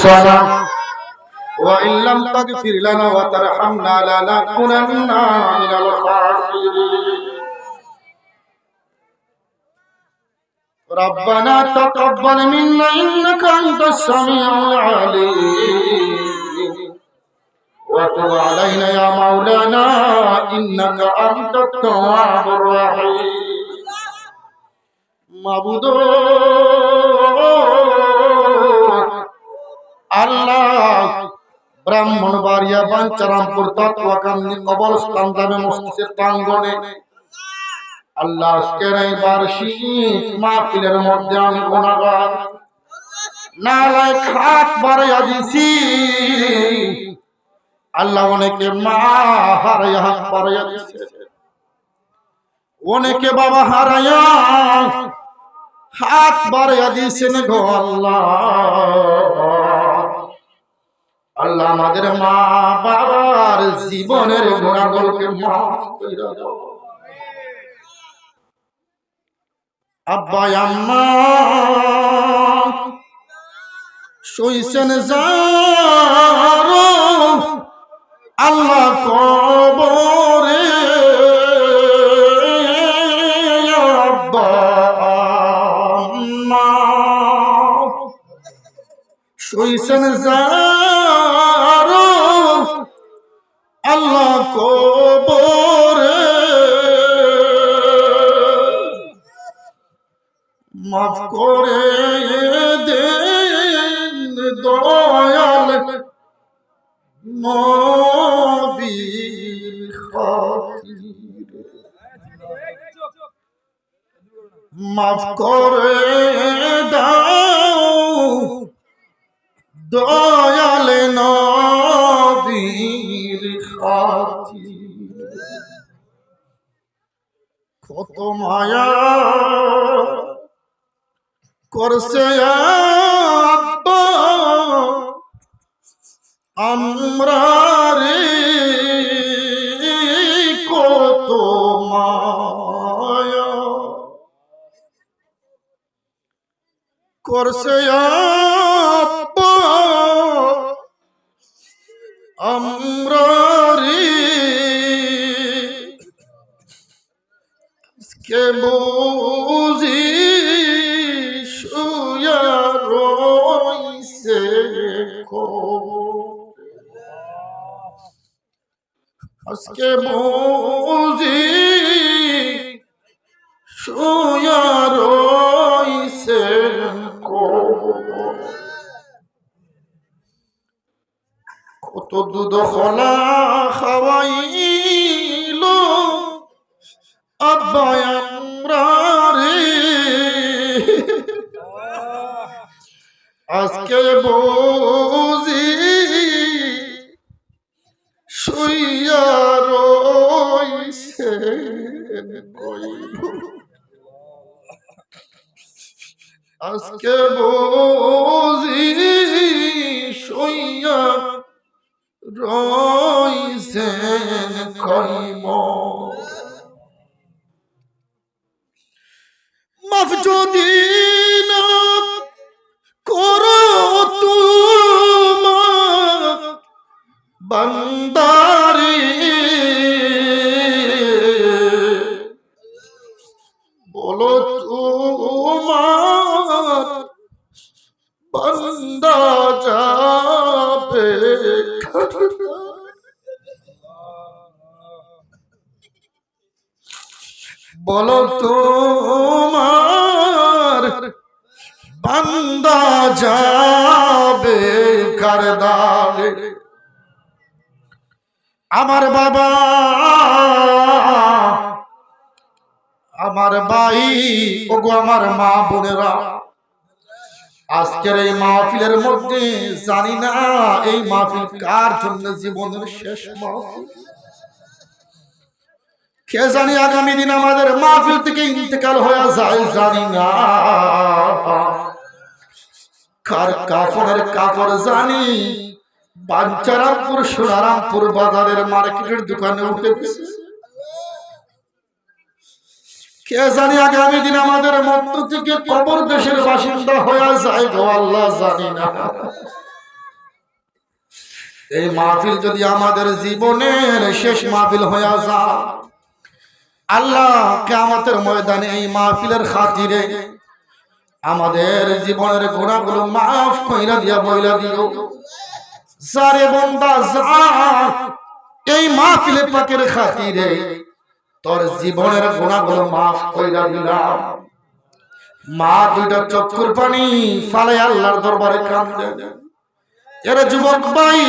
أنفسنا وإن لم تغفر لنا وترحمنا لنكونن من الخاسرين ربنا تقبل منا إنك أنت السميع العليم وتب علينا يا مولانا إنك أنت التواب الرحيم معبود الله ব্রাহ্মণবাড়িয়া বাঞ্চারামপুর তাতওয়াকান্দি কবরস্থান জামে মসজিদের প্রাঙ্গণে আল্লাহ আজকের এই বার্ষিক মাহফিলের মধ্যে আমি গুনাহগার নালায়েক হাত বাড়াইয়া দিছি আল্লাহ অনেকে মা হারাইয়া হাত বাড়াইয়া দিছে অনেকে বাবা হারাইয়া হাত বাড়াইয়া দিয়েছেন গো আল্লাহ আল্লাহ আমাদের মা বাবার জীবনের গুনাহগুলোকে মাফ কইরা দাও আব্বা আম্মা শুইছেন যারো আল্লাহ কবরে আব্বা আম্মা শুইছেন যারো আল্লাহ কবরে মাফ করে দেন দয়াল নবীর খাতিরে মাফ করে দাও দয়াল নবীর খাতিরে কত মায়া করছে আব্বা আমরা রে কত মায়া করছে আব্বা আমরা রে কে বুঝি আজকে বুঝি শুয়া রইছে কত দুধ খোলা খাওয়াইল আব্বা আমরা রে আজকে বুঝি শুইয়া রইছে আজকে বুঝি শুইয়া রইছে কইব মাফ যদি না করো তোমার বান্দারে বলো তোমার বান্দা যাবে বলো তোমার বান্দা যাবে কারদারে আমার বাবা আমার ভাই ওগো আমার মা বোনেরা আজকের এই মাহফিলের মধ্যে জানি না এই মাহফিল কার জন্য জীবনের শেষ মাহফিল কে জানি আগামী দিন আমাদের মাহফিল থেকে ইন্তেকাল হয়ে যায় জানি না কার কাফনের কাপড় জানি বাঞ্চারামপুর সোনারামপুর বাজারের মার্কেটের দোকানে উঠে গেছে কে জানি আগামী দিন আমাদের মধ্য থেকে কবর দেশের বাসিন্দা হয়ে যায় গো আল্লাহ জানি না এই মাহফিল যদি আমাদের জীবনের শেষ মাহফিল হয়ে যায়, আল্লাহ কিয়ামতের ময়দানে এই মাহফিলের খাতিরে আমাদের জীবনের গুনাহগুলো মাফ কইরা দিয়া বইলা দিও, সারে বান্দা যা এই মাহফিলে পাকের খাতিরে তোর জীবনের গুনাহগুলো মাফ কইরা দিলাম। মা দুইটা চক্ষুর পানি ফালে আল্লাহর দরবারে কাঁদে। এর যুবক ভাই,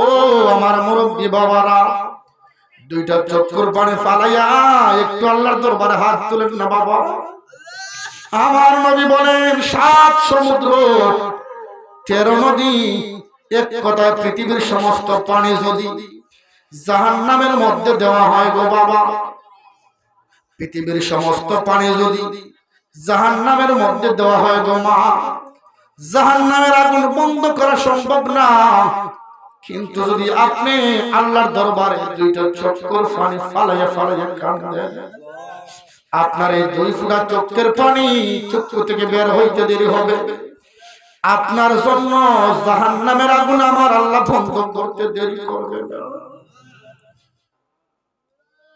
ও আমার মুরব্বী বাবারা, দুইটা চক্ষুর পানি ফালাইয়া একটু আল্লাহর দরবারে হাত তুলেন না বাবা। আমার নবী বলেন 7 সমুদ্র 13 নদী, এক কথায় পৃথিবীর সমস্ত পানি যদি জাহান্নামের মধ্যে দেওয়া হয় গো বাবা, পৃথিবীর সমস্ত পানি যদি জাহান্নামের মধ্যে দেওয়া হয় গো মা, জাহান্নামের আগুন বন্ধ করা সম্ভব না। কিন্তু যদি আপনি আল্লাহর দরবারে দুইটা চক্ষুর পানি ফালাইয়া ফালাইয়া কাঁদেন, আপনার এই 2 ফোঁটা চোখের পানি চক্ষু থেকে বের হইতে দেরি হবে। আপনার জন্য জাহান্নামের আগুন আমার আল্লাহ বন্ধ করতে দেরি করবে না।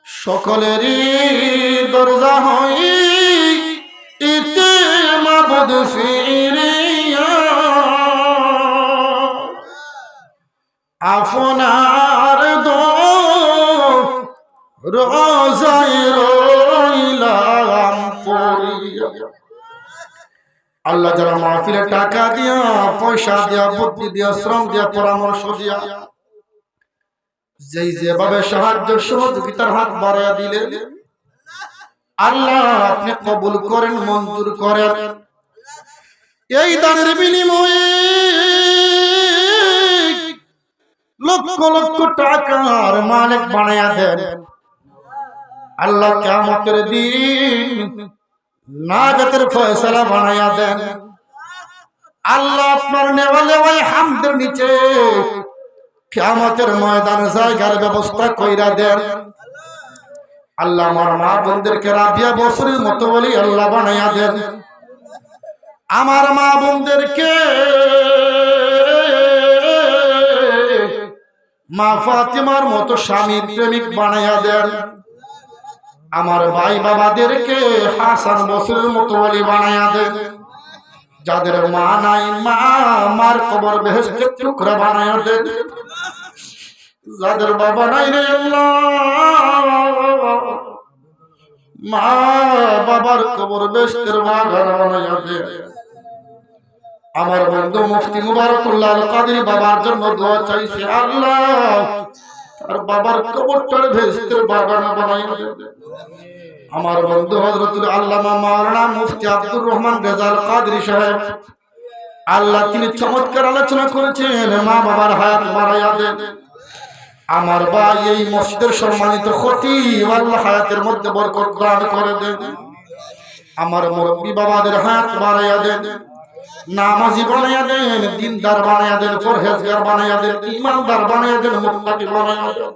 সকলেরই দরজা হই ইতে মাবুদ ফিরিয়া, আপনার দো রোজায় রইলাম পড়িয়া। আল্লাহ যারা মাহফিলে টাকা দিয়া, পয়সা দিয়া, বুদ্ধি দিয়া, শ্রম দিয়া, পরামর্শ দিয়া যেই যেভাবে সাহায্য সহযোগিতার হাত বাড়াইয়া দিলেন, আল্লাহ আপনি কবুল করেন, মঞ্জুর করেন। এই দানের বিনিময়ে লক্ষ লক্ষ টাকার মালিক বানাইয়া দেন আল্লাহ। কিয়ামতের দিন নাজাতের ফয়সালা বানাইয়া দেন আল্লাহ। আপনার নেওয়ালে ওই হামদের নিচে কিয়ামতের ময়দান জায়গার ব্যবস্থা কইরা দেন আল্লাহ। আমার মা বোনদেরকে রাবিয়া বছরের মতো বলি আল্লাহ বানাইয়া দেন। আমার মা বোনদেরকে মা ফাতিমার মতো স্বামীর প্রেমিক বানাইয়া দেন। আমার ভাই বাবাদেরকে হাসান বসরির মতো বলি বানাইয়া দেন। যাদের মা নাই, মা মার কবর বেহেশতের টুকরা বানাইয়া দেন। যাদের বাবা নাই রে আল্লাহ, মা বাবার কবর বেহেশতের বাগান বানাইয়া দেন। আমার বন্ধু মুফতি মুবারকুল্লাহ আল কাদির বাবার জন্য দোয়া চাইছে আল্লাহ, তার বাবার কবরটার বেহেশতের বাগান বানাইয়া দেন। আমার বন্ধু হযরতুল আল্লামা মাওলানা মুফতি আব্দুর রহমান রেজা আল কাদরি সাহেব, আল্লাহ তিনি চমৎকার আলোচনা করেছেন, মা বাবার হায়াত বাড়াইয়া দেন। আমার ভাই এই মসজিদের সম্মানিত খতিব, আল্লাহ হায়াতের মধ্যে বরকত দান করে দেন। আমার মুরব্বী বাবাদের হায়াত বাড়াইয়া দেন, নামাজি বানাইয়া দেন, দিনদার বানাইয়া দেন, পরহেজগার বানাইয়া দেন, ঈমানদার বানাইয়া দেন, মুত্তাকি বানাইয়া দেন।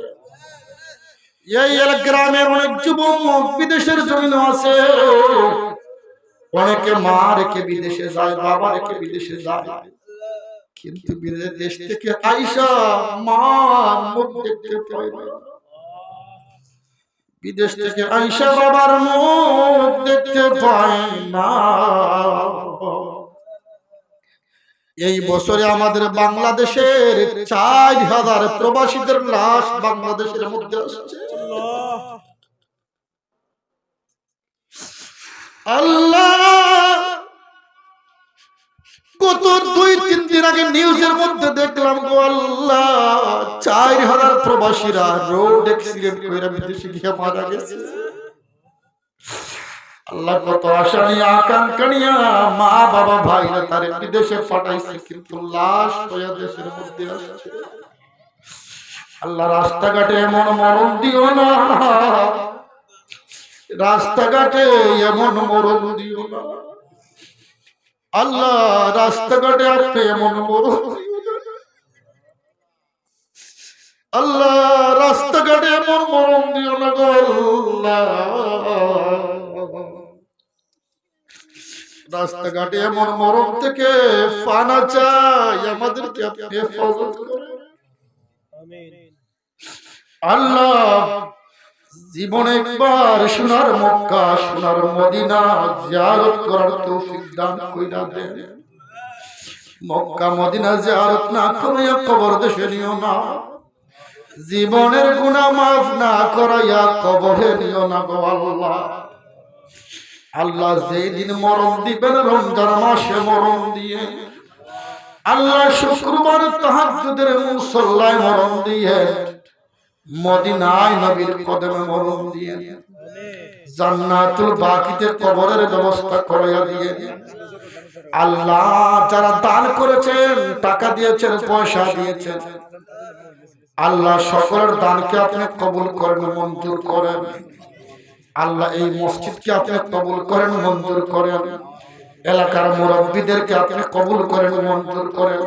এই গ্রামের অনেক যুবক বিদেশের জমিন আছে, অনেকে মা রেখে বিদেশে যায়, বাবা রেখে বিদেশে যায়, কিন্তু বিদেশ থেকে আইসা মার মুখ দেখতে পায় না। বিদেশ থেকে আইসা বাবার মুখ দেখতে পায় না। এই বছরে আমাদের বাংলাদেশের 4000 প্রবাসীদের লাশ বাংলাদেশের মধ্যে আসছে। আল্লাহ, গত 2-3 দিন আগে নিউজের মধ্যে দেখলাম গো আল্লাহ, 4000 প্রবাসীরা রোড অ্যাক্সিডেন্ট করে বিদেশে গিয়ে মারা গেছে। আল্লাহ, কত আশা নিয়ে আকাঙ্ক্ষা নিয়ে মা বাবা ভাইরা তারে বিদেশে পাঠাইছে, কিন্তু লাশ হয়ে দেশের মধ্যে আসছে। আল্লাহ, রাস্তাঘাটে এমন মরণ দিও না, রাস্তাঘাটে এমন মরণ দিও না আল্লাহ, রাস্তাঘাটে আপনি এমন মরণ দিও না আল্লাহ, রাস্তাঘাটে এমন মরণ দিও না গো আল্লাহ। রাস্তাঘাটে এমন মরণ থেকে ফানা চাই, আমাদেরকে আপনি হেফাজত করেন। আল্লাহ জীবনে একবার সোনার মক্কা সোনার মদিনা জিয়ারত করার তৌফিক দান কইরা দেন। মক্কা মদিনা জিয়ারত না করিয়া কবর দেশে নিও না, জীবনের গুনাহ মাফ না করাইয়া কবরে নিও না গো আল্লাহ। আল্লাহ যেই দিন মরণ দিবেন রমজান মাসে মরণ দিয়ে, আল্লাহ শুক্রবার তাহাজ্জুদের মুসল্লায় মরণ দিয়ে, মদিনায় নবীর কদমে মরণ দিয়ে, জান্নাতুল বাকিতে কবরের ব্যবস্থা করাইয়া দিয়ে। আল্লাহ যারা দান করেছেন, টাকা দিয়েছেন, পয়সা দিয়েছেন, আল্লাহ সকলের দানকে আপনি কবুল করেন, মঞ্জুর করেন। আল্লাহ এই মসজিদকে আপনি কবুল করেন, মঞ্জুর করেন। এলাকার মুরব্বীদেরকে আপনি কবুল করেন, মঞ্জুর করেন।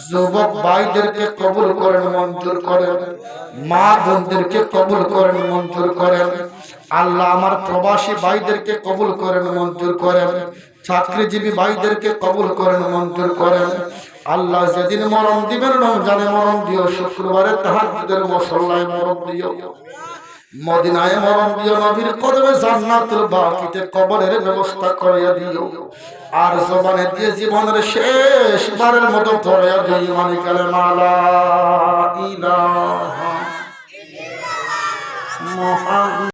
যুবক ভাইদেরকে কবুল করেন, মঞ্জুর করেন। মা বোনদেরকে কবুল করেন, মঞ্জুর করেন। আল্লাহ আমার প্রবাসী ভাইদেরকে কবুল করেন, মঞ্জুর করেন। চাকরিজীবী ভাইদেরকে কবুল করেন, মঞ্জুর করেন। আল্লাহ যেদিন মরণ দিবেন রমজানে মরণ দিও, শুক্রবারে তাহাজ্জুদের মুসল্লায় মরণ দিও, মদিনায় মরণ দিও, নবীর কদমে জান্নাতুল বাকিতে কবরের ব্যবস্থা করিয়া দিও। আর জবানে দিয়ে জীবনের শেষবারের মতো পড়িয়া দিই মানে কালেমা লা ইলাহা মুহাম্মাদ।